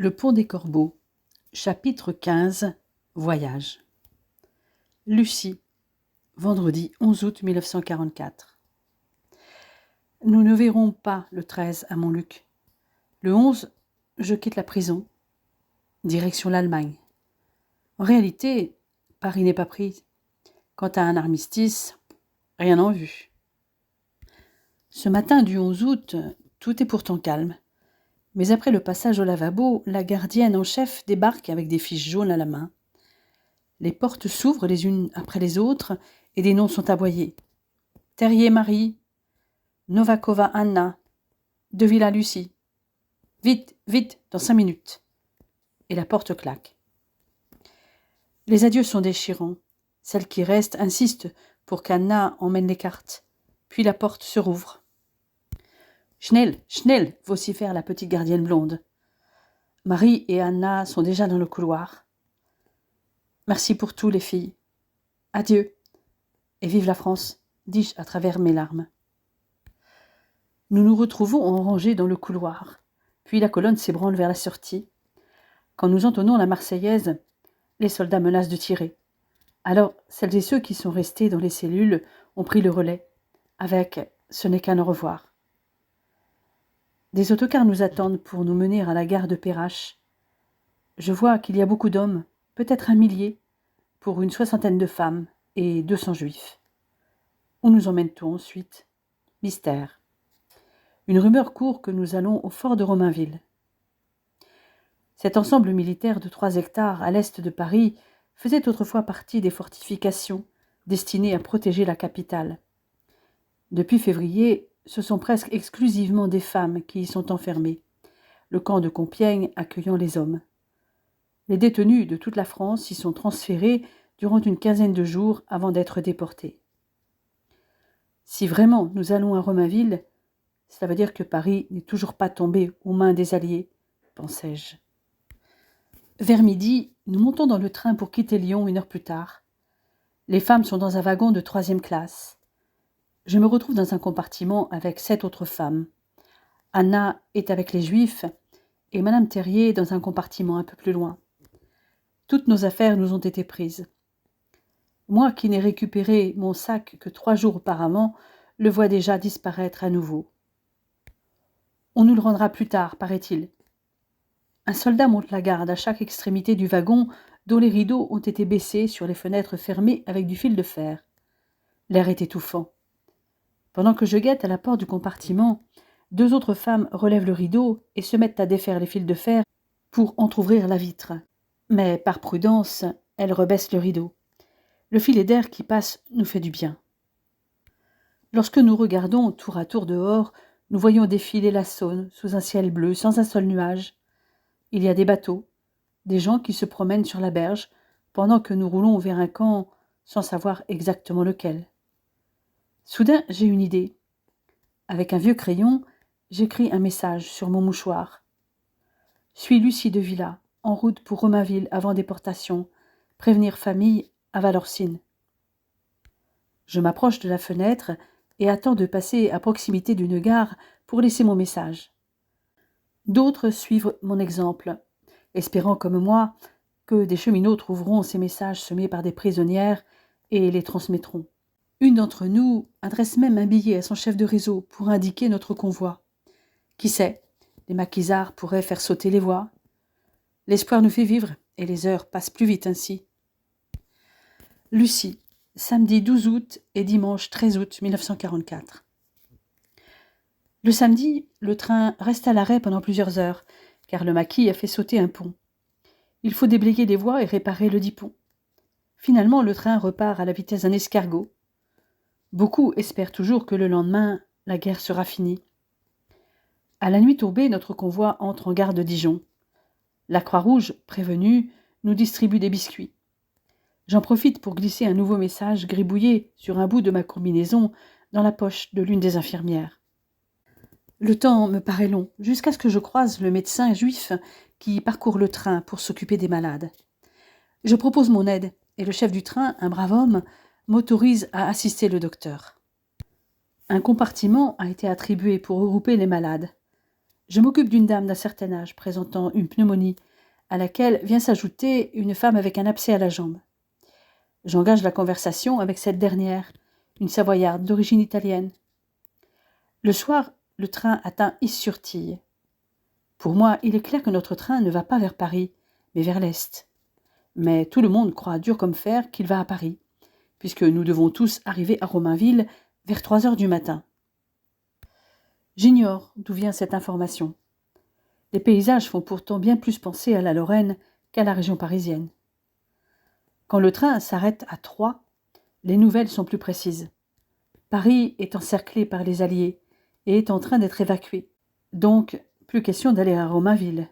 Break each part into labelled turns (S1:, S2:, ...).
S1: Le Pont des Corbeaux, chapitre 15. Voyage. Lucie, vendredi 11 août 1944. Nous ne verrons pas le 13 à Montluc. Le 11, je quitte la prison. Direction l'Allemagne. En réalité, Paris n'est pas prise. Quant à un armistice, rien en vue. Ce matin du 11 août, tout est pourtant calme. Mais après le passage au lavabo, la gardienne en chef débarque avec des fiches jaunes à la main. Les portes s'ouvrent les unes après les autres et des noms sont aboyés. Terrier Marie, Novakova Anna, De Villa Lucie. Vite, vite, dans 5 minutes. Et la porte claque. Les adieux sont déchirants. Celle qui reste insiste pour qu'Anna emmène les cartes. Puis la porte se rouvre. Schnell, Schnell, vocifère la petite gardienne blonde. Marie et Anna sont déjà dans le couloir. Merci pour tout, les filles. Adieu. Et vive la France, dis-je à travers mes larmes. Nous nous retrouvons en rangée dans le couloir. Puis la colonne s'ébranle vers la sortie. Quand nous entonnons la Marseillaise, les soldats menacent de tirer. Alors, celles et ceux qui sont restés dans les cellules ont pris le relais, avec « ce n'est qu'un au revoir ». Des autocars nous attendent pour nous mener à la gare de Perrache. Je vois qu'il y a beaucoup d'hommes, peut-être 1 millier, pour une 60aine de femmes et 200 juifs. Où nous emmène-t-on ensuite? Mystère. Une rumeur court que nous allons au fort de Romainville. Cet ensemble militaire de 3 hectares à l'est de Paris faisait autrefois partie des fortifications destinées à protéger la capitale. Depuis février, ce sont presque exclusivement des femmes qui y sont enfermées, le camp de Compiègne accueillant les hommes. Les détenus de toute la France y sont transférés durant une quinzaine de jours avant d'être déportés. Si vraiment nous allons à Romainville, cela veut dire que Paris n'est toujours pas tombé aux mains des Alliés, pensais-je. Vers midi, nous montons dans le train pour quitter Lyon 1 heure plus tard. Les femmes sont dans un wagon de 3e classe. Je me retrouve dans un compartiment avec 7 autres femmes. Anna est avec les Juifs et Madame Terrier dans un compartiment un peu plus loin. Toutes nos affaires nous ont été prises. Moi qui n'ai récupéré mon sac que 3 jours auparavant, le vois déjà disparaître à nouveau. On nous le rendra plus tard, paraît-il. Un soldat monte la garde à chaque extrémité du wagon dont les rideaux ont été baissés sur les fenêtres fermées avec du fil de fer. L'air est étouffant. Pendant que je guette à la porte du compartiment, 2 autres femmes relèvent le rideau et se mettent à défaire les fils de fer pour entr'ouvrir la vitre. Mais par prudence, elles rebaissent le rideau. Le filet d'air qui passe nous fait du bien. Lorsque nous regardons tour à tour dehors, nous voyons défiler la Saône sous un ciel bleu sans un seul nuage. Il y a des bateaux, des gens qui se promènent sur la berge pendant que nous roulons vers un camp sans savoir exactement lequel. Soudain, j'ai une idée. Avec un vieux crayon, j'écris un message sur mon mouchoir. Suis Lucie de Villa, en route pour Romainville avant déportation. Prévenir famille à Valorcine. Je m'approche de la fenêtre et attends de passer à proximité d'une gare pour laisser mon message. D'autres suivent mon exemple, espérant comme moi que des cheminots trouveront ces messages semés par des prisonnières et les transmettront. Une d'entre nous adresse même un billet à son chef de réseau pour indiquer notre convoi. Qui sait, les maquisards pourraient faire sauter les voies. L'espoir nous fait vivre et les heures passent plus vite ainsi. Lucie, samedi 12 août et dimanche 13 août 1944. Le samedi, le train reste à l'arrêt pendant plusieurs heures, car le maquis a fait sauter un pont. Il faut déblayer les voies et réparer le dit pont. Finalement, le train repart à la vitesse d'un escargot. Beaucoup espèrent toujours que le lendemain, la guerre sera finie. À la nuit tombée, notre convoi entre en gare de Dijon. La Croix-Rouge, prévenue, nous distribue des biscuits. J'en profite pour glisser un nouveau message gribouillé sur un bout de ma combinaison dans la poche de l'une des infirmières. Le temps me paraît long, jusqu'à ce que je croise le médecin juif qui parcourt le train pour s'occuper des malades. Je propose mon aide, et le chef du train, un brave homme, m'autorise à assister le docteur. Un compartiment a été attribué pour regrouper les malades. Je m'occupe d'une dame d'un certain âge présentant une pneumonie, à laquelle vient s'ajouter une femme avec un abcès à la jambe. J'engage la conversation avec cette dernière, une Savoyarde d'origine italienne. Le soir, le train atteint Is-sur-Tille. Pour moi, il est clair que notre train ne va pas vers Paris, mais vers l'Est. Mais tout le monde croit dur comme fer qu'il va à Paris, puisque nous devons tous arriver à Romainville vers 3 heures du matin. J'ignore d'où vient cette information. Les paysages font pourtant bien plus penser à la Lorraine qu'à la région parisienne. Quand le train s'arrête à Troyes, les nouvelles sont plus précises. Paris est encerclé par les Alliés et est en train d'être évacué. Donc, plus question d'aller à Romainville.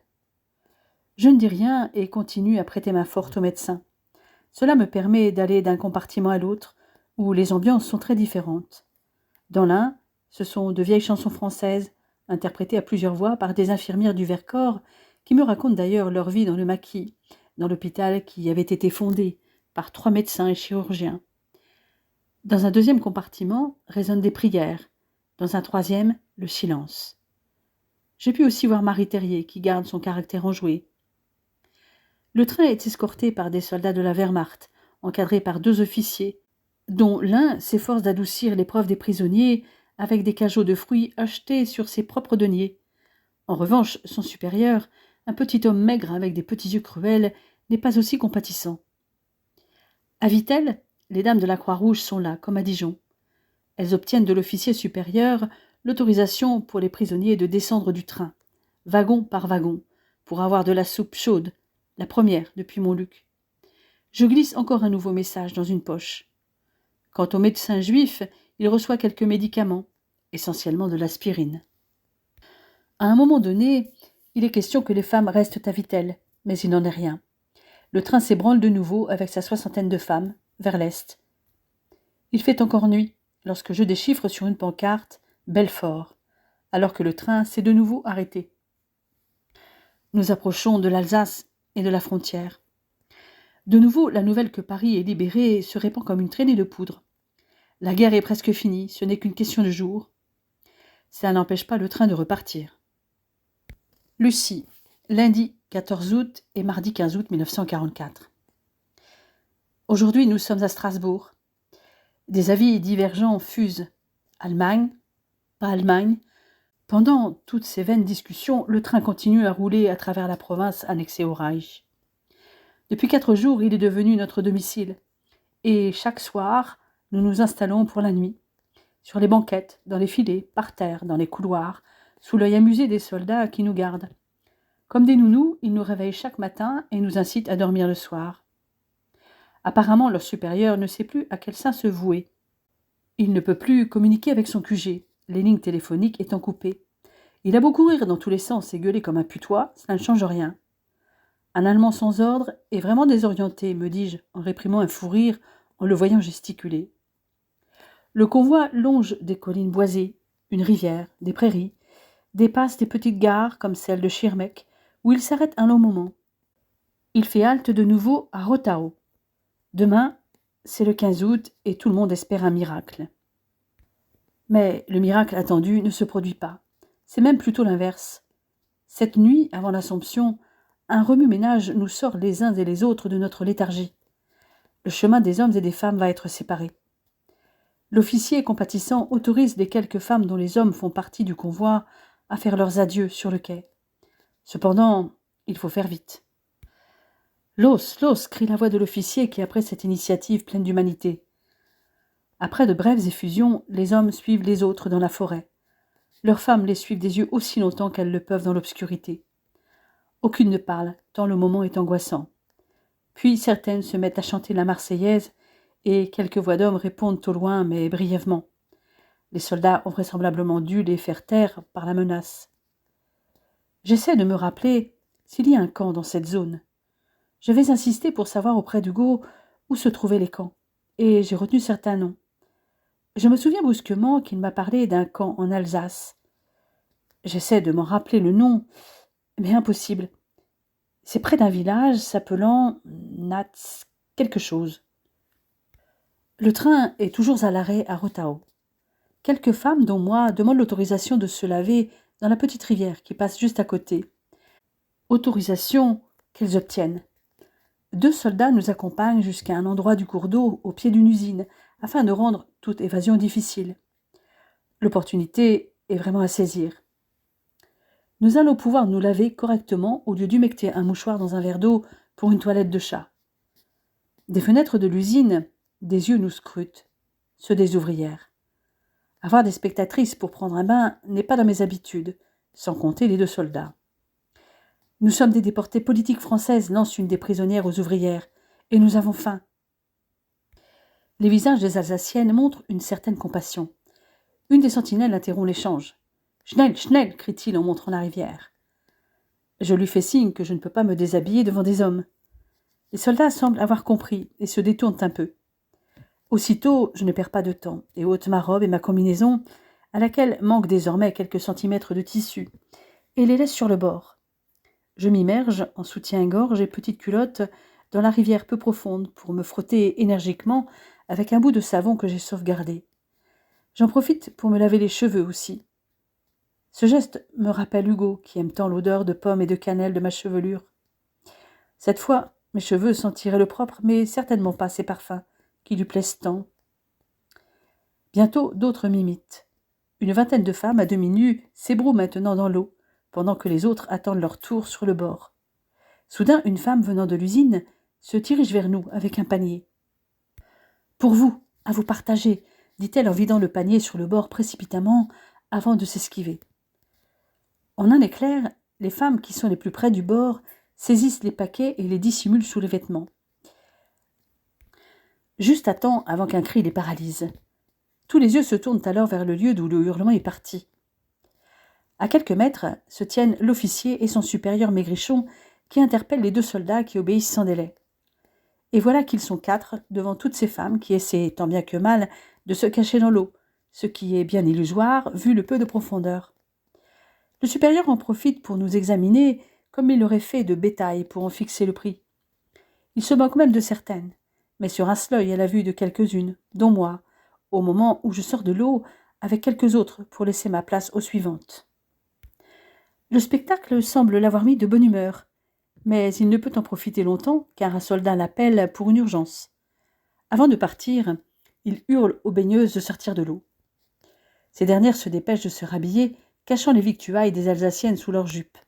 S1: Je ne dis rien et continue à prêter main forte au médecin. Cela me permet d'aller d'un compartiment à l'autre, où les ambiances sont très différentes. Dans l'un, ce sont de vieilles chansons françaises, interprétées à plusieurs voix par des infirmières du Vercors, qui me racontent d'ailleurs leur vie dans le Maquis, dans l'hôpital qui avait été fondé par 3 médecins et chirurgiens. Dans un deuxième compartiment résonnent des prières, dans un troisième, le silence. J'ai pu aussi voir Marie Terrier, qui garde son caractère enjoué. Le train est escorté par des soldats de la Wehrmacht, encadrés par 2 officiers, dont l'un s'efforce d'adoucir l'épreuve des prisonniers avec des cajots de fruits achetés sur ses propres deniers. En revanche, son supérieur, un petit homme maigre avec des petits yeux cruels, n'est pas aussi compatissant. À Vittel, les dames de la Croix-Rouge sont là, comme à Dijon. Elles obtiennent de l'officier supérieur l'autorisation pour les prisonniers de descendre du train, wagon par wagon, pour avoir de la soupe chaude, la première depuis Montluc. Je glisse encore un nouveau message dans une poche. Quant au médecin juif, il reçoit quelques médicaments, essentiellement de l'aspirine. À un moment donné, il est question que les femmes restent à Vittel, mais il n'en est rien. Le train s'ébranle de nouveau avec sa 60aine de femmes, vers l'est. Il fait encore nuit, lorsque je déchiffre sur une pancarte « Belfort », alors que le train s'est de nouveau arrêté. Nous approchons de l'Alsace et de la frontière. De nouveau, la nouvelle que Paris est libérée se répand comme une traînée de poudre. La guerre est presque finie, ce n'est qu'une question de jours. Ça n'empêche pas le train de repartir. Lucie, lundi 14 août et mardi 15 août 1944. Aujourd'hui, nous sommes à Strasbourg. Des avis divergents fusent. Allemagne, pas Allemagne. Pendant toutes ces vaines discussions, le train continue à rouler à travers la province annexée au Reich. Depuis 4 jours, il est devenu notre domicile. Et chaque soir, nous nous installons pour la nuit. Sur les banquettes, dans les filets, par terre, dans les couloirs, sous l'œil amusé des soldats qui nous gardent. Comme des nounous, ils nous réveillent chaque matin et nous incitent à dormir le soir. Apparemment, leur supérieur ne sait plus à quel sein se vouer. Il ne peut plus communiquer avec son QG, les lignes téléphoniques étant coupées. Il a beau courir dans tous les sens et gueuler comme un putois, cela ne change rien. Un Allemand sans ordre est vraiment désorienté, me dis-je, en réprimant un fou rire en le voyant gesticuler. Le convoi longe des collines boisées, une rivière, des prairies, dépasse des petites gares comme celle de Schirmeck, où il s'arrête un long moment. Il fait halte de nouveau à Rothau. Demain, c'est le 15 août et tout le monde espère un miracle. Mais le miracle attendu ne se produit pas. C'est même plutôt l'inverse. Cette nuit, avant l'Assomption, un remue-ménage nous sort les uns et les autres de notre léthargie. Le chemin des hommes et des femmes va être séparé. L'officier compatissant autorise les quelques femmes dont les hommes font partie du convoi à faire leurs adieux sur le quai. Cependant, il faut faire vite. Los, los, crie la voix de l'officier qui a pris cette initiative pleine d'humanité. Après de brèves effusions, les hommes suivent les autres dans la forêt. Leurs femmes les suivent des yeux aussi longtemps qu'elles le peuvent dans l'obscurité. Aucune ne parle, tant le moment est angoissant. Puis certaines se mettent à chanter la Marseillaise, et quelques voix d'hommes répondent au loin, mais brièvement. Les soldats ont vraisemblablement dû les faire taire par la menace. J'essaie de me rappeler s'il y a un camp dans cette zone. Je vais insister pour savoir auprès d'Hugo où se trouvaient les camps, et j'ai retenu certains noms. Je me souviens brusquement qu'il m'a parlé d'un camp en Alsace. J'essaie de m'en rappeler le nom, mais impossible. C'est près d'un village s'appelant Natz quelque chose. Le train est toujours à l'arrêt à Rothau. Quelques femmes, dont moi, demandent l'autorisation de se laver dans la petite rivière qui passe juste à côté. Autorisation qu'elles obtiennent. 2 soldats nous accompagnent jusqu'à un endroit du cours d'eau au pied d'une usine, afin de rendre toute évasion difficile. L'opportunité est vraiment à saisir. Nous allons pouvoir nous laver correctement au lieu d'humecter un mouchoir dans un verre d'eau pour une toilette de chat. Des fenêtres de l'usine, des yeux nous scrutent, ceux des ouvrières. Avoir des spectatrices pour prendre un bain n'est pas dans mes habitudes, sans compter les 2 soldats. Nous sommes des déportées politiques françaises, lance une des prisonnières aux ouvrières, et nous avons faim. Les visages des Alsaciennes montrent une certaine compassion. Une des sentinelles interrompt l'échange. Schnell, Schnell, crie-t-il en montrant la rivière. Je lui fais signe que je ne peux pas me déshabiller devant des hommes. Les soldats semblent avoir compris et se détournent un peu. Aussitôt, je ne perds pas de temps et ôte ma robe et ma combinaison, à laquelle manquent désormais quelques centimètres de tissu, et les laisse sur le bord. Je m'immerge, en soutien-gorge et petite culotte, dans la rivière peu profonde pour me frotter énergiquement avec un bout de savon que j'ai sauvegardé. J'en profite pour me laver les cheveux aussi. Ce geste me rappelle Hugo, qui aime tant l'odeur de pommes et de cannelle de ma chevelure. Cette fois, mes cheveux sentiraient le propre, mais certainement pas ces parfums, qui lui plaisent tant. Bientôt, d'autres m'imitent. Une vingtaine de femmes à demi nues s'ébrouent maintenant dans l'eau, pendant que les autres attendent leur tour sur le bord. Soudain, une femme venant de l'usine se dirige vers nous avec un panier. « Pour vous, à vous partager », dit-elle en vidant le panier sur le bord précipitamment avant de s'esquiver. En un éclair, les femmes qui sont les plus près du bord saisissent les paquets et les dissimulent sous les vêtements. Juste à temps avant qu'un cri les paralyse. Tous les yeux se tournent alors vers le lieu d'où le hurlement est parti. À quelques mètres se tiennent l'officier et son supérieur maigrichon qui interpellent les 2 soldats qui obéissent sans délai. Et voilà qu'ils sont 4 devant toutes ces femmes qui essaient, tant bien que mal, de se cacher dans l'eau, ce qui est bien illusoire vu le peu de profondeur. Le supérieur en profite pour nous examiner comme il aurait fait de bétail pour en fixer le prix. Il se moque même de certaines, mais se rince l'œil à la vue de quelques-unes, dont moi, au moment où je sors de l'eau avec quelques autres pour laisser ma place aux suivantes. Le spectacle semble l'avoir mis de bonne humeur, mais il ne peut en profiter longtemps car un soldat l'appelle pour une urgence. Avant de partir, il hurle aux baigneuses de sortir de l'eau. Ces dernières se dépêchent de se rhabiller, cachant les victuailles des Alsaciennes sous leurs jupes.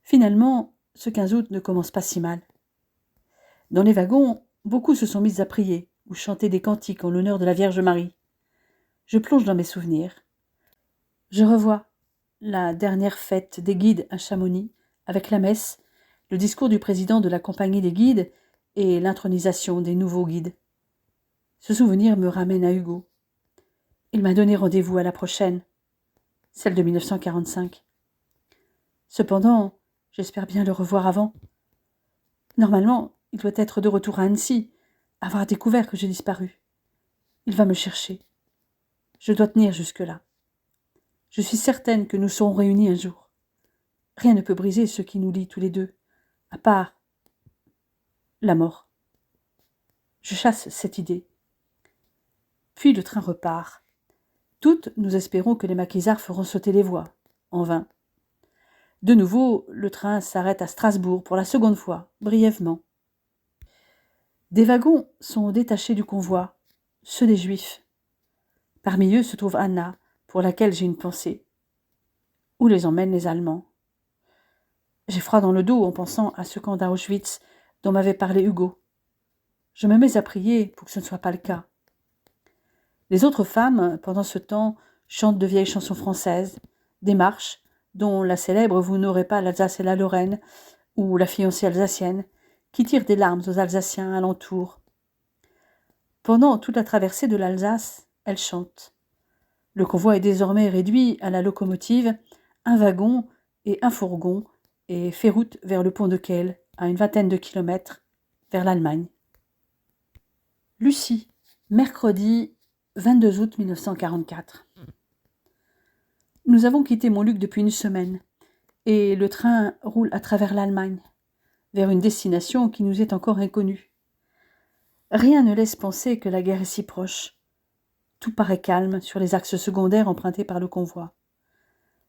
S1: Finalement, ce 15 août ne commence pas si mal. Dans les wagons, beaucoup se sont mis à prier ou chanter des cantiques en l'honneur de la Vierge Marie. Je plonge dans mes souvenirs. Je revois la dernière fête des guides à Chamonix, avec la messe, le discours du président de la compagnie des guides et l'intronisation des nouveaux guides. Ce souvenir me ramène à Hugo. Il m'a donné rendez-vous à la prochaine, celle de 1945. Cependant, j'espère bien le revoir avant. Normalement, il doit être de retour à Annecy, avoir découvert que j'ai disparu. Il va me chercher. Je dois tenir jusque-là. Je suis certaine que nous serons réunis un jour. Rien ne peut briser ce qui nous lie tous les deux, à part la mort. Je chasse cette idée. Puis le train repart. Toutes, nous espérons que les maquisards feront sauter les voies. En vain. De nouveau, le train s'arrête à Strasbourg pour la seconde fois, brièvement. Des wagons sont détachés du convoi, ceux des Juifs. Parmi eux se trouve Anna, pour laquelle j'ai une pensée. Où les emmènent les Allemands? J'ai froid dans le dos en pensant à ce camp d'Auschwitz dont m'avait parlé Hugo. Je me mets à prier pour que ce ne soit pas le cas. Les autres femmes, pendant ce temps, chantent de vieilles chansons françaises, des marches, dont la célèbre « Vous n'aurez pas l'Alsace et la Lorraine » ou « La fiancée alsacienne », qui tirent des larmes aux Alsaciens alentour. Pendant toute la traversée de l'Alsace, elles chantent. Le convoi est désormais réduit à la locomotive, un wagon et un fourgon, et fait route vers le pont de Kehl, à une vingtaine de kilomètres, vers l'Allemagne. Lucie, mercredi 22 août 1944. Nous avons quitté Montluc depuis une semaine, et le train roule à travers l'Allemagne, vers une destination qui nous est encore inconnue. Rien ne laisse penser que la guerre est si proche. Tout paraît calme sur les axes secondaires empruntés par le convoi.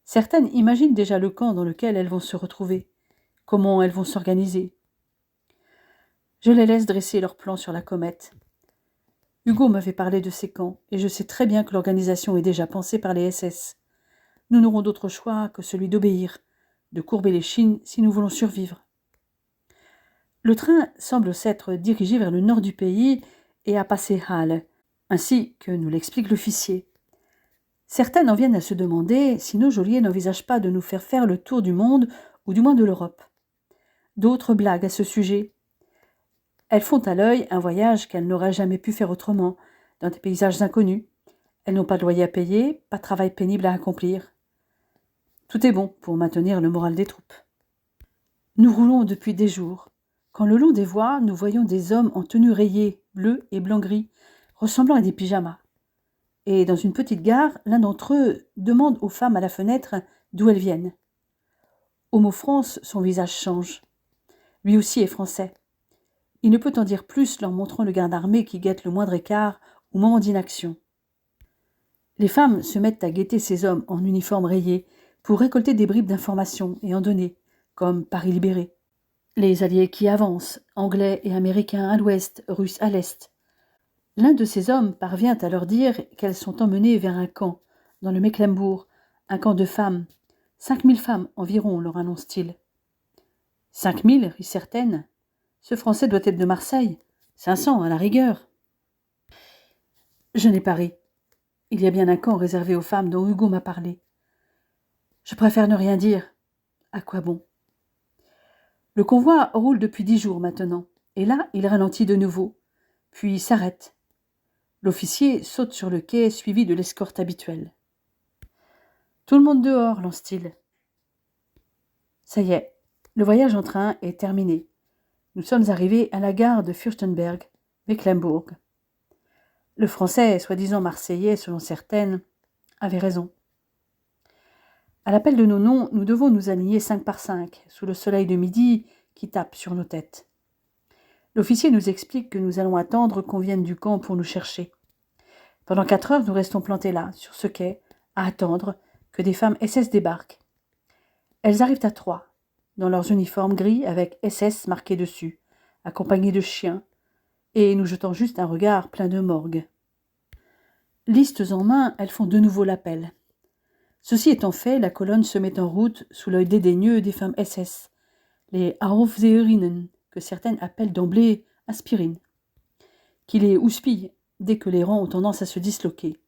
S1: Certaines imaginent déjà le camp dans lequel elles vont se retrouver, comment elles vont s'organiser. Je les laisse dresser leurs plans sur la comète. Hugo m'avait parlé de ces camps, et je sais très bien que l'organisation est déjà pensée par les SS. Nous n'aurons d'autre choix que celui d'obéir, de courber les chines si nous voulons survivre. Le train semble s'être dirigé vers le nord du pays et a passé Halle, ainsi que nous l'explique l'officier. Certaines en viennent à se demander si nos geôliers n'envisagent pas de nous faire le tour du monde, ou du moins de l'Europe. D'autres blaguent à ce sujet. Elles font à l'œil un voyage qu'elles n'auraient jamais pu faire autrement, dans des paysages inconnus. Elles n'ont pas de loyer à payer, pas de travail pénible à accomplir. Tout est bon pour maintenir le moral des troupes. Nous roulons depuis des jours, quand le long des voies, nous voyons des hommes en tenue rayée, bleu et blanc-gris, ressemblant à des pyjamas. Et dans une petite gare, l'un d'entre eux demande aux femmes à la fenêtre d'où elles viennent. Au mot France, son visage change. Lui aussi est français. Il ne peut en dire plus leur montrant le garde armé qui guette le moindre écart ou moment d'inaction. Les femmes se mettent à guetter ces hommes en uniforme rayé pour récolter des bribes d'informations et en donner, comme Paris libéré. Les alliés qui avancent, anglais et américains à l'ouest, russes à l'est. L'un de ces hommes parvient à leur dire qu'elles sont emmenées vers un camp, dans le Mecklembourg, un camp de femmes. 5000 femmes environ, leur annonce-t-il. 5000, rient certaines. Ce Français doit être de Marseille. 500 à la rigueur. Je n'ai pas ri. Il y a bien un camp réservé aux femmes dont Hugo m'a parlé. Je préfère ne rien dire. À quoi bon? Le convoi roule depuis 10 jours maintenant, et là, il ralentit de nouveau, puis s'arrête. L'officier saute sur le quai, suivi de l'escorte habituelle. Tout le monde dehors, lance-t-il. Ça y est, le voyage en train est terminé. Nous sommes arrivés à la gare de Fürstenberg, Mecklembourg. Le Français, soi-disant marseillais selon certaines, avait raison. À l'appel de nos noms, nous devons nous aligner 5 par 5, sous le soleil de midi qui tape sur nos têtes. L'officier nous explique que nous allons attendre qu'on vienne du camp pour nous chercher. Pendant 4 heures, nous restons plantés là, sur ce quai, à attendre que des femmes SS débarquent. Elles arrivent à 3, dans leurs uniformes gris avec SS marqué dessus, accompagnées de chiens, et nous jetant juste un regard plein de morgue. Listes en main, elles font de nouveau l'appel. Ceci étant fait, la colonne se met en route sous l'œil dédaigneux des femmes SS, les Aufseherinnen, que certaines appellent d'emblée aspirines, qui les houspillent dès que les rangs ont tendance à se disloquer.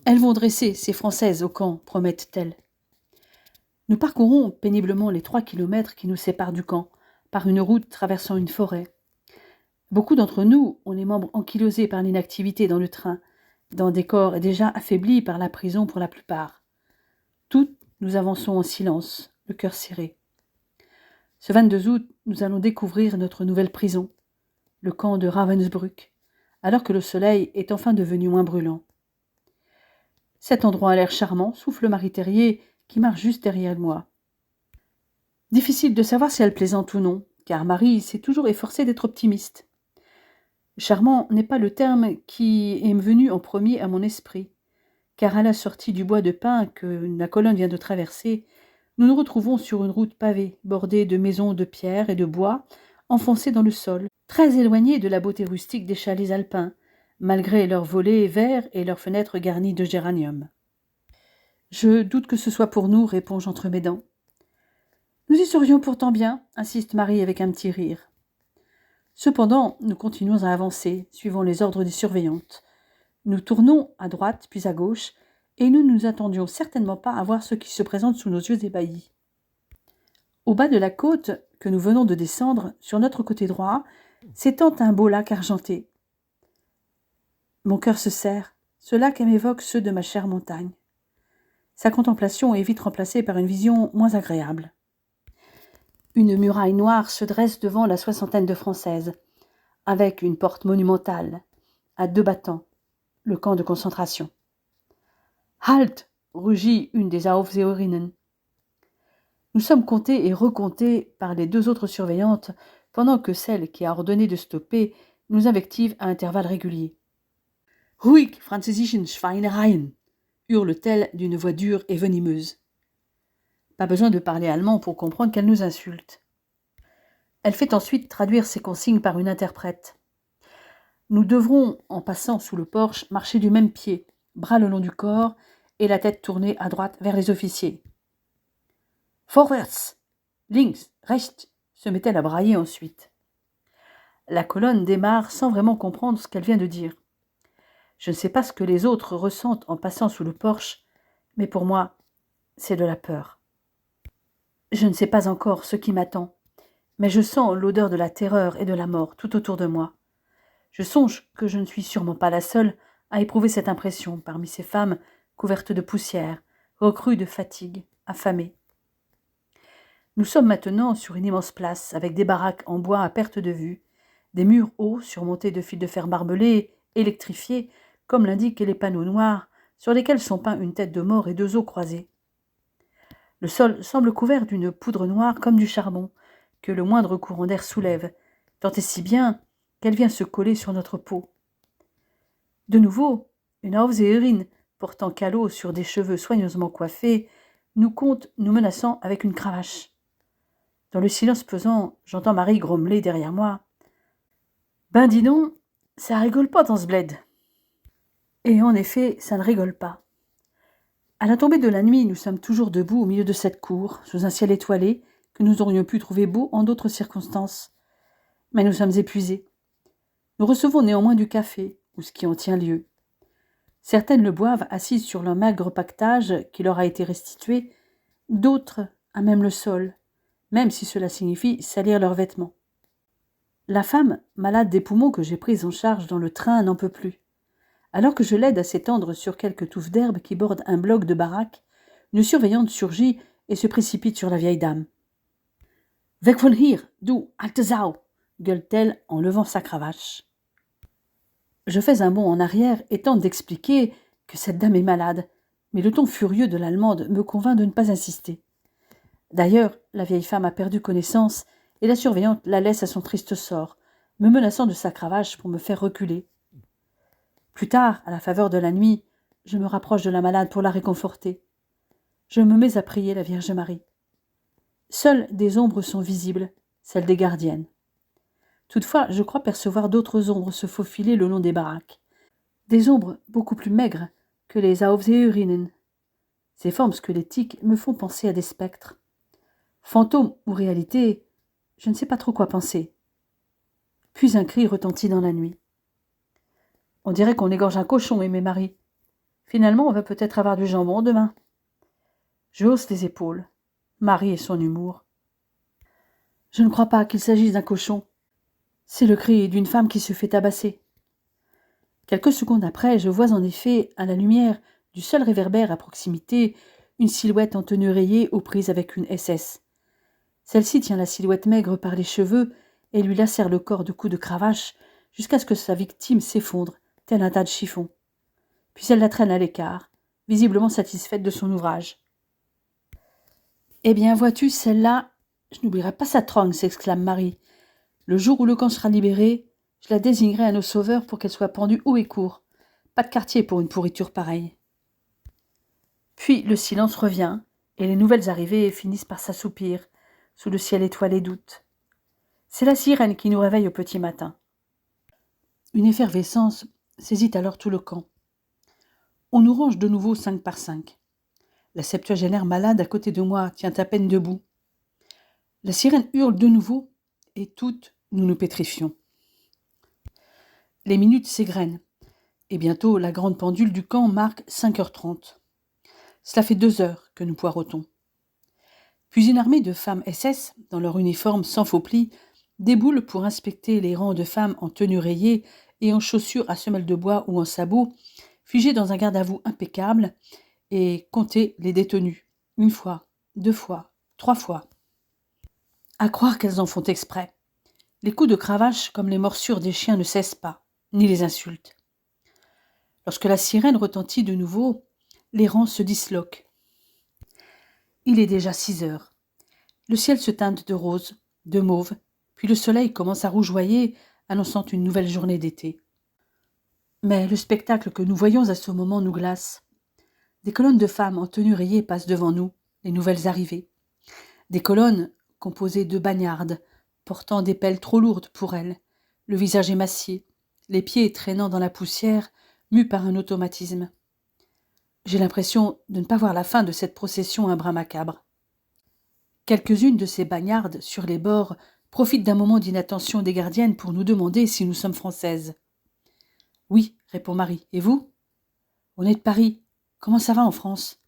S1: Elles vont dresser ces Françaises au camp, promettent-elles. Nous parcourons péniblement les 3 kilomètres qui nous séparent du camp, par une route traversant une forêt. Beaucoup d'entre nous ont les membres ankylosés par l'inactivité dans le train, dans des corps déjà affaiblis par la prison pour la plupart. Toutes, nous avançons en silence, le cœur serré. Ce 22 août, nous allons découvrir notre nouvelle prison, le camp de Ravensbrück, alors que le soleil est enfin devenu moins brûlant. Cet endroit a l'air charmant, souffle Marie Terrier, qui marche juste derrière moi. Difficile de savoir si elle plaisante ou non, car Marie s'est toujours efforcée d'être optimiste. Charmant n'est pas le terme qui est venu en premier à mon esprit, car à la sortie du bois de pin que la colonne vient de traverser, nous nous retrouvons sur une route pavée, bordée de maisons de pierre et de bois, enfoncées dans le sol, très éloignées de la beauté rustique des chalets alpins, malgré leurs volets verts et leurs fenêtres garnies de géraniums. Je doute que ce soit pour nous, réponds-je entre mes dents. Nous y serions pourtant bien, insiste Marie avec un petit rire. Cependant, nous continuons à avancer, suivant les ordres des surveillantes. Nous tournons à droite puis à gauche, et nous ne nous attendions certainement pas à voir ce qui se présente sous nos yeux ébahis. Au bas de la côte que nous venons de descendre, sur notre côté droit, s'étend un beau lac argenté. Mon cœur se serre, ce lac m'évoque ceux de ma chère montagne. Sa contemplation est vite remplacée par une vision moins agréable. Une muraille noire se dresse devant la 60aine de Françaises, avec une porte monumentale, à 2 battants, le camp de concentration. « Halt !» rugit une des Aufseherinnen. Nous sommes comptés et recomptés par les 2 autres surveillantes, pendant que celle qui a ordonné de stopper nous invective à intervalles réguliers. « Ruhig, französischen Schweinereien !» hurle-t-elle d'une voix dure et venimeuse. Pas besoin de parler allemand pour comprendre qu'elle nous insulte. Elle fait ensuite traduire ses consignes par une interprète. Nous devrons, en passant sous le porche, marcher du même pied, bras le long du corps et la tête tournée à droite vers les officiers. Vorwärts, links, rechts, se met-elle à brailler ensuite. La colonne démarre sans vraiment comprendre ce qu'elle vient de dire. Je ne sais pas ce que les autres ressentent en passant sous le porche, mais pour moi, c'est de la peur. Je ne sais pas encore ce qui m'attend, mais je sens l'odeur de la terreur et de la mort tout autour de moi. Je songe que je ne suis sûrement pas la seule à éprouver cette impression parmi ces femmes couvertes de poussière, recrues de fatigue, affamées. Nous sommes maintenant sur une immense place avec des baraques en bois à perte de vue, des murs hauts surmontés de fils de fer barbelés, électrifiés, comme l'indiquent les panneaux noirs sur lesquels sont peints une tête de mort et deux os croisés. Le sol semble couvert d'une poudre noire comme du charbon, que le moindre courant d'air soulève, tant et si bien qu'elle vient se coller sur notre peau. De nouveau, une Aufseherin, portant calot sur des cheveux soigneusement coiffés, nous compte, nous menaçant avec une cravache. Dans le silence pesant, j'entends Marie grommeler derrière moi. « Ben dis donc, ça rigole pas dans ce bled. » Et en effet, ça ne rigole pas. À la tombée de la nuit, nous sommes toujours debout au milieu de cette cour, sous un ciel étoilé, que nous aurions pu trouver beau en d'autres circonstances. Mais nous sommes épuisés. Nous recevons néanmoins du café, ou ce qui en tient lieu. Certaines le boivent assises sur leur maigre pactage qui leur a été restitué, d'autres à même le sol, même si cela signifie salir leurs vêtements. La femme, malade des poumons que j'ai prise en charge dans le train, n'en peut plus. Alors que je l'aide à s'étendre sur quelques touffes d'herbe qui bordent un bloc de baraque, une surveillante surgit et se précipite sur la vieille dame. « Weg von hier, du alte Sau !» gueule-t-elle en levant sa cravache. Je fais un bond en arrière et tente d'expliquer que cette dame est malade, mais le ton furieux de l'Allemande me convainc de ne pas insister. D'ailleurs, la vieille femme a perdu connaissance et la surveillante la laisse à son triste sort, me menaçant de sa cravache pour me faire reculer. Plus tard, à la faveur de la nuit, je me rapproche de la malade pour la réconforter. Je me mets à prier la Vierge Marie. Seules des ombres sont visibles, celles des gardiennes. Toutefois, je crois percevoir d'autres ombres se faufiler le long des baraques. Des ombres beaucoup plus maigres que les Aufseherinnen. Ces formes squelettiques me font penser à des spectres. Fantômes ou réalité, je ne sais pas trop quoi penser. Puis un cri retentit dans la nuit. On dirait qu'on égorge un cochon, aimé Marie. Finalement, on va peut-être avoir du jambon demain. Je hausse les épaules. Marie et son humour. Je ne crois pas qu'il s'agisse d'un cochon. C'est le cri d'une femme qui se fait tabasser. Quelques secondes après, je vois en effet, à la lumière du seul réverbère à proximité, une silhouette en tenue rayée aux prises avec une SS. Celle-ci tient la silhouette maigre par les cheveux et lui lacère le corps de coups de cravache jusqu'à ce que sa victime s'effondre, tel un tas de chiffons. Puis elle la traîne à l'écart, visiblement satisfaite de son ouvrage. « Eh bien, vois-tu, celle-là, je n'oublierai pas sa trongue, s'exclame Marie. Le jour où le camp sera libéré, je la désignerai à nos sauveurs pour qu'elle soit pendue haut et court. Pas de quartier pour une pourriture pareille. » Puis le silence revient, et les nouvelles arrivées finissent par s'assoupir, sous le ciel étoilé d'août. C'est la sirène qui nous réveille au petit matin. Une effervescence saisit alors tout le camp. On nous range de nouveau 5 par 5. La septuagénaire malade à côté de moi tient à peine debout. La sirène hurle de nouveau, et toutes nous nous pétrifions. Les minutes s'égrènent, et bientôt la grande pendule du camp marque 5h30. Cela fait 2 heures que nous poirotons. Puis une armée de femmes SS, dans leur uniforme sans faux plis, déboule pour inspecter les rangs de femmes en tenue rayée et en chaussures à semelles de bois ou en sabots, figées dans un garde-à-vous impeccable, et compter les détenus. 1 fois, 2 fois, 3 fois. À croire qu'elles en font exprès. Les coups de cravache comme les morsures des chiens ne cessent pas, ni les insultes. Lorsque la sirène retentit de nouveau, les rangs se disloquent. Il est déjà 6 heures. Le ciel se teinte de rose, de mauve, puis le soleil commence à rougeoyer, annonçant une nouvelle journée d'été. Mais le spectacle que nous voyons à ce moment nous glace. Des colonnes de femmes en tenue rayée passent devant nous. les nouvelles arrivées. Des colonnes composées de bagnardes, portant des pelles trop lourdes pour elles, le visage émacié, les pieds traînant dans la poussière, mus par un automatisme. J'ai l'impression de ne pas voir la fin de cette procession un brin macabre. Quelques-unes de ces bagnardes, sur les bords, profitent d'un moment d'inattention des gardiennes pour nous demander si nous sommes françaises. « Oui, répond Marie. Et vous ? On est de Paris. Comment ça va en France ?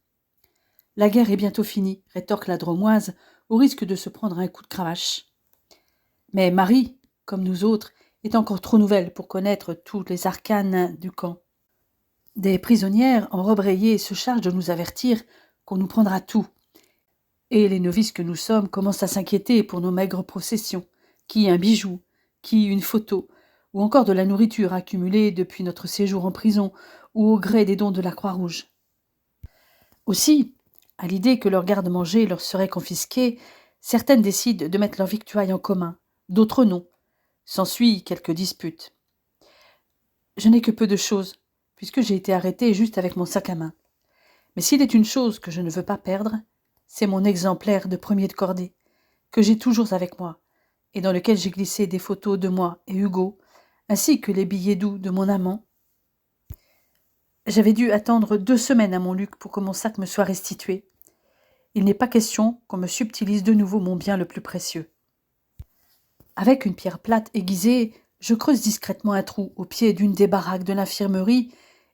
S1: La guerre est bientôt finie, rétorque la Dromoise, au risque de se prendre un coup de cravache. Mais Marie, comme nous autres, est encore trop nouvelle pour connaître tous les arcanes du camp. Des prisonnières en robe rayée se chargent de nous avertir qu'on nous prendra tout. Et les novices que nous sommes commencent à s'inquiéter pour nos maigres processions, qui un bijou, qui une photo, ou encore de la nourriture accumulée depuis notre séjour en prison ou au gré des dons de la Croix-Rouge. Aussi, à l'idée que leur garde-manger leur serait confisqué, certaines décident de mettre leurs victuailles en commun, d'autres non. S'ensuit quelques disputes. Je n'ai que peu de choses, puisque j'ai été arrêtée juste avec mon sac à main. Mais s'il est une chose que je ne veux pas perdre, c'est mon exemplaire de premier de cordée, que j'ai toujours avec moi, et dans lequel j'ai glissé des photos de moi et Hugo, ainsi que les billets doux de mon amant. J'avais dû attendre 2 semaines à Montluc pour que mon sac me soit restitué. Il n'est pas question qu'on me subtilise de nouveau mon bien le plus précieux. Avec une pierre plate aiguisée, je creuse discrètement un trou au pied d'une des baraques de l'infirmerie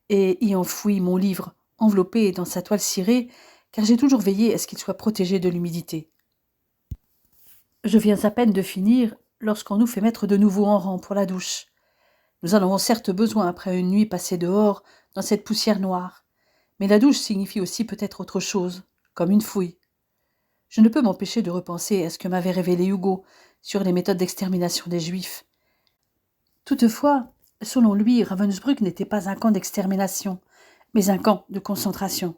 S1: et y enfouis mon livre, enveloppé dans sa toile cirée, car j'ai toujours veillé à ce qu'il soit protégé de l'humidité. Je viens à peine de finir lorsqu'on nous fait mettre de nouveau en rang pour la douche. Nous en avons certes besoin après une nuit passée dehors, dans cette poussière noire, mais la douche signifie aussi peut-être autre chose, comme une fouille. Je ne peux m'empêcher de repenser à ce que m'avait révélé Hugo sur les méthodes d'extermination des Juifs. Toutefois, selon lui, Ravensbrück n'était pas un camp d'extermination, mais un camp de concentration.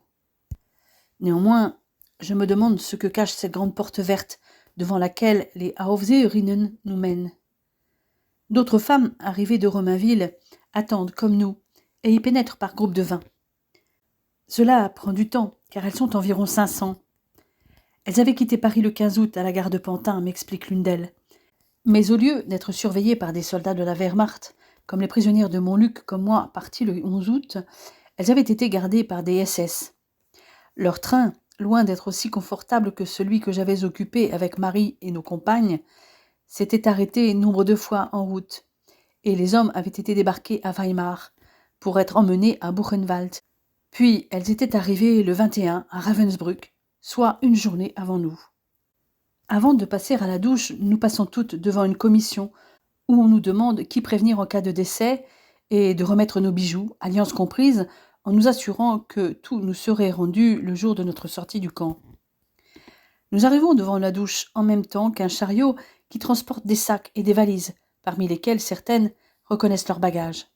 S1: Néanmoins, je me demande ce que cache cette grande porte verte devant laquelle les Aufseherinnen nous mènent. D'autres femmes, arrivées de Romainville, attendent, comme nous, et y pénètrent par groupes de 20. Cela prend du temps, car elles sont environ 500. Elles avaient quitté Paris le 15 août à la gare de Pantin, m'explique l'une d'elles. Mais au lieu d'être surveillées par des soldats de la Wehrmacht, comme les prisonnières de Montluc comme moi, parties le 11 août, elles avaient été gardées par des SS. Leur train, loin d'être aussi confortable que celui que j'avais occupé avec Marie et nos compagnes, s'était arrêté nombre de fois en route, et les hommes avaient été débarqués à Weimar pour être emmenés à Buchenwald. Puis elles étaient arrivées le 21 à Ravensbrück, soit une journée avant nous. Avant de passer à la douche, nous passons toutes devant une commission où on nous demande qui prévenir en cas de décès et de remettre nos bijoux, alliance comprise, en nous assurant que tout nous serait rendu le jour de notre sortie du camp. Nous arrivons devant la douche en même temps qu'un chariot qui transporte des sacs et des valises, parmi lesquels certaines reconnaissent leurs bagages.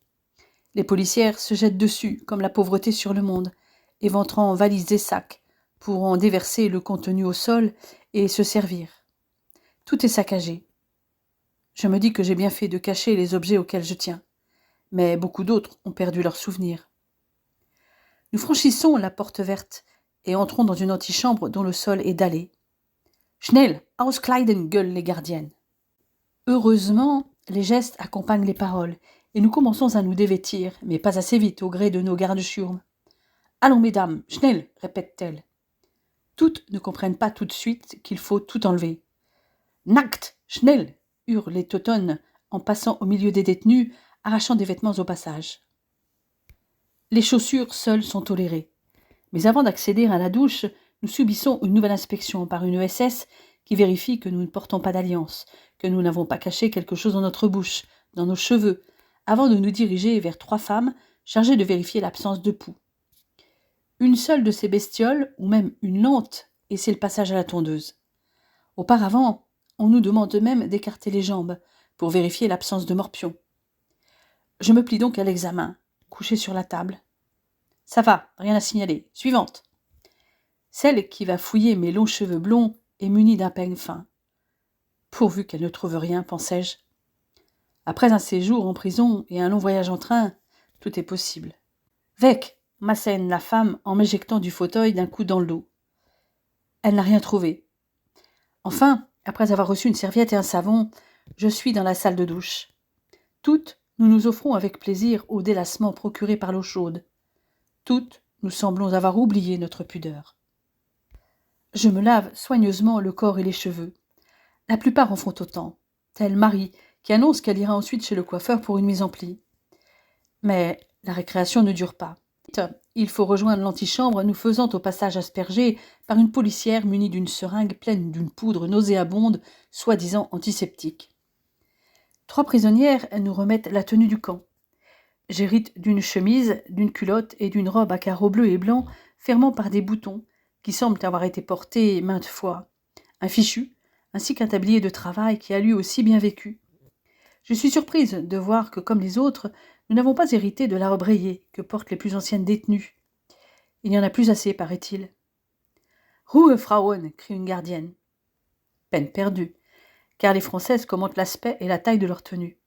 S1: Les policières se jettent dessus comme la pauvreté sur le monde, éventrant valises et sacs, pour en déverser le contenu au sol et se servir. Tout est saccagé. Je me dis que j'ai bien fait de cacher les objets auxquels je tiens, mais beaucoup d'autres ont perdu leurs souvenirs. Nous franchissons la porte verte et entrons dans une antichambre dont le sol est dallé. « Schnell, auskleiden » gueulent les gardiennes. Heureusement, les gestes accompagnent les paroles, et nous commençons à nous dévêtir, mais pas assez vite au gré de nos gardes-chiourmes. « Allons, mesdames, schnell » répète-t-elle. Toutes ne comprennent pas tout de suite qu'il faut tout enlever. « Nackt, schnell » hurlent les teutones en passant au milieu des détenus, arrachant des vêtements au passage. Les chaussures seules sont tolérées. Mais avant d'accéder à la douche, nous subissons une nouvelle inspection par une SS qui vérifie que nous ne portons pas d'alliance, que nous n'avons pas caché quelque chose dans notre bouche, dans nos cheveux, avant de nous diriger vers 3 femmes chargées de vérifier l'absence de poux. Une seule de ces bestioles, ou même une lente, et c'est le passage à la tondeuse. Auparavant, on nous demande même d'écarter les jambes pour vérifier l'absence de morpion. Je me plie donc à l'examen, couché sur la table. Ça va, rien à signaler. Suivante. Celle qui va fouiller mes longs cheveux blonds est munie d'un peigne fin. Pourvu qu'elle ne trouve rien, pensais-je. Après un séjour en prison et un long voyage en train, tout est possible. Weg, m'assène la femme en m'éjectant du fauteuil d'un coup dans le dos. Elle n'a rien trouvé. Enfin, après avoir reçu une serviette et un savon, je suis dans la salle de douche. Toutes, nous nous offrons avec plaisir au délassement procuré par l'eau chaude. Toutes, nous semblons avoir oublié notre pudeur. Je me lave soigneusement le corps et les cheveux. La plupart en font autant, telle Marie, qui annonce qu'elle ira ensuite chez le coiffeur pour une mise en pli. Mais la récréation ne dure pas. Il faut rejoindre l'antichambre, nous faisant au passage asperger par une policière munie d'une seringue pleine d'une poudre nauséabonde, soi-disant antiseptique. 3 prisonnières nous remettent la tenue du camp. J'hérite d'une chemise, d'une culotte et d'une robe à carreaux bleus et blancs fermant par des boutons qui semblent avoir été portés maintes fois, un fichu, ainsi qu'un tablier de travail qui a lui aussi bien vécu. Je suis surprise de voir que, comme les autres, nous n'avons pas hérité de la robe rayée que portent les plus anciennes détenues. Il n'y en a plus assez, paraît-il. « Ruhe, Frauen !» crie une gardienne. Peine perdue, car les Françaises commentent l'aspect et la taille de leur tenue.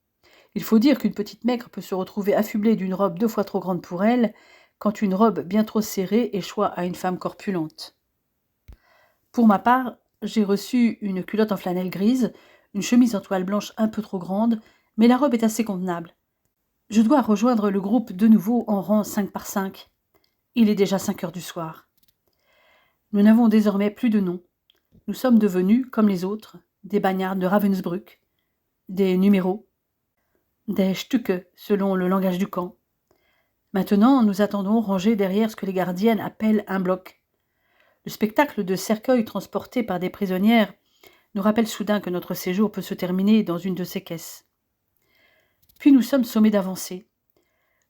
S1: Il faut dire qu'une petite maigre peut se retrouver affublée d'une robe 2 fois trop grande pour elle, quand une robe bien trop serrée échoit à une femme corpulente. Pour ma part, j'ai reçu une culotte en flanelle grise, une chemise en toile blanche un peu trop grande, mais la robe est assez convenable. Je dois rejoindre le groupe de nouveau en rang 5 par 5. Il est déjà 5 heures du soir. Nous n'avons désormais plus de nom. Nous sommes devenus, comme les autres, des bagnards de Ravensbrück, des numéros, des Stücke, selon le langage du camp. Maintenant, nous attendons rangés derrière ce que les gardiennes appellent un bloc. Le spectacle de cercueils transportés par des prisonnières nous rappelle soudain que notre séjour peut se terminer dans une de ces caisses. Puis nous sommes sommés d'avancer.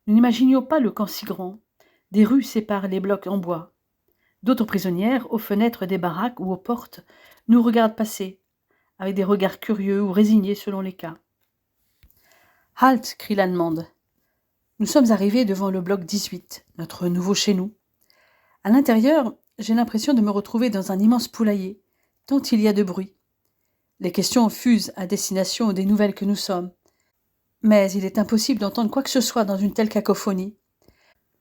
S1: Nous n'imaginions pas le camp si grand. Des rues séparent les blocs en bois. D'autres prisonnières, aux fenêtres des baraques ou aux portes, nous regardent passer, avec des regards curieux ou résignés selon les cas. « Halt !» crie l'Allemande. Nous sommes arrivés devant le bloc 18, notre nouveau chez nous. À l'intérieur, j'ai l'impression de me retrouver dans un immense poulailler, tant il y a de bruit. Les questions fusent à destination des nouvelles que nous sommes. Mais il est impossible d'entendre quoi que ce soit dans une telle cacophonie,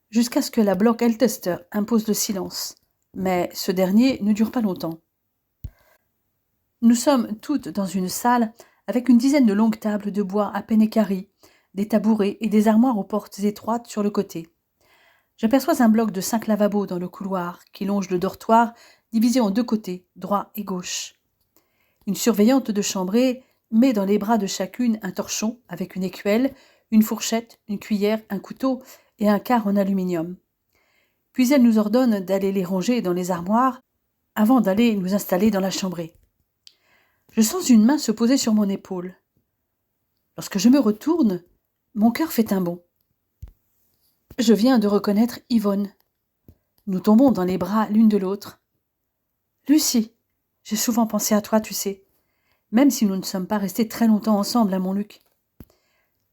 S1: jusqu'à ce que la bloc Ältester impose le silence. Mais ce dernier ne dure pas longtemps. Nous sommes toutes dans une salle avec une dizaine de longues tables de bois à peine équarries, des tabourets et des armoires aux portes étroites sur le côté. J'aperçois un bloc de 5 lavabos dans le couloir qui longe le dortoir, divisé en 2 côtés, droit et gauche. Une surveillante de chambrée met dans les bras de chacune un torchon avec une écuelle, une fourchette, une cuillère, un couteau et un quart en aluminium. Puis elle nous ordonne d'aller les ranger dans les armoires avant d'aller nous installer dans la chambrée. Je sens une main se poser sur mon épaule. Lorsque je me retourne, mon cœur fait un bond. Je viens de reconnaître Yvonne. Nous tombons dans les bras l'une de l'autre. « Lucie, j'ai souvent pensé à toi, tu sais, même si nous ne sommes pas restés très longtemps ensemble à Montluc.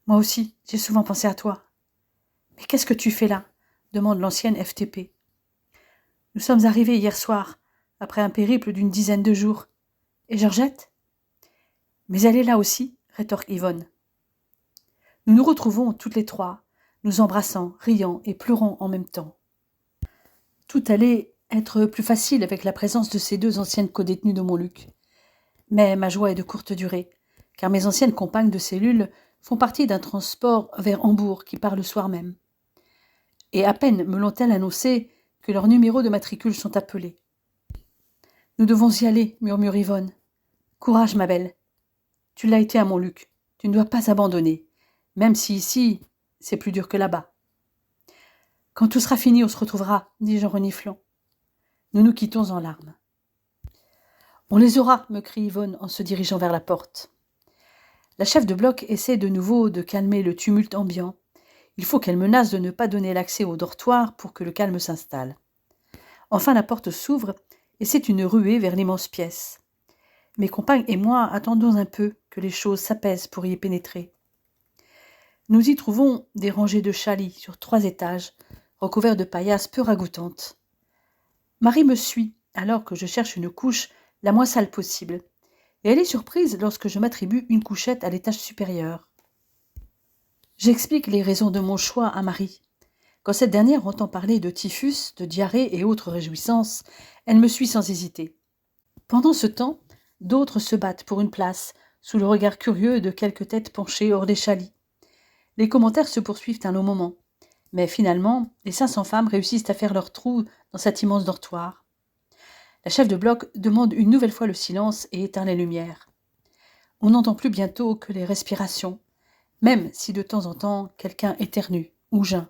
S1: Moi aussi, j'ai souvent pensé à toi. Mais qu'est-ce que tu fais là ?» demande l'ancienne FTP. Nous sommes arrivés hier soir, après un périple d'une dizaine de jours. Et Georgette ? Mais elle est là aussi, rétorque Yvonne. Nous nous retrouvons toutes les 3, nous embrassant, riant et pleurant en même temps. Tout allait être plus facile avec la présence de ces 2 anciennes codétenues de Montluc. Mais ma joie est de courte durée, car mes anciennes compagnes de cellule font partie d'un transport vers Hambourg qui part le soir même. Et à peine me l'ont-elles annoncé que leurs numéros de matricule sont appelés. « Nous devons y aller, » murmure Yvonne. « Courage, ma belle. Tu l'as été à Montluc. Tu ne dois pas abandonner, même si ici, c'est plus dur que là-bas. » « Quand tout sera fini, on se retrouvera, » dis-je en reniflant. Nous nous quittons en larmes. « On les aura, » me crie Yvonne en se dirigeant vers la porte. La chef de bloc essaie de nouveau de calmer le tumulte ambiant. Il faut qu'elle menace de ne pas donner l'accès au dortoir pour que le calme s'installe. Enfin, la porte s'ouvre et c'est une ruée vers l'immense pièce. Mes compagnes et moi attendons un peu que les choses s'apaisent pour y pénétrer. Nous y trouvons des rangées de chalis sur 3 étages, recouverts de paillasses peu ragoûtantes. Marie me suit alors que je cherche une couche la moins sale possible, et elle est surprise lorsque je m'attribue une couchette à l'étage supérieur. J'explique les raisons de mon choix à Marie. Quand cette dernière entend parler de typhus, de diarrhée et autres réjouissances, elle me suit sans hésiter. Pendant ce temps, d'autres se battent pour une place, sous le regard curieux de quelques têtes penchées hors des chalits. Les commentaires se poursuivent un long moment. Mais finalement, les 500 femmes réussissent à faire leur trou dans cet immense dortoir. La chef de bloc demande une nouvelle fois le silence et éteint les lumières. On n'entend plus bientôt que les respirations, même si de temps en temps quelqu'un éternue ou geint.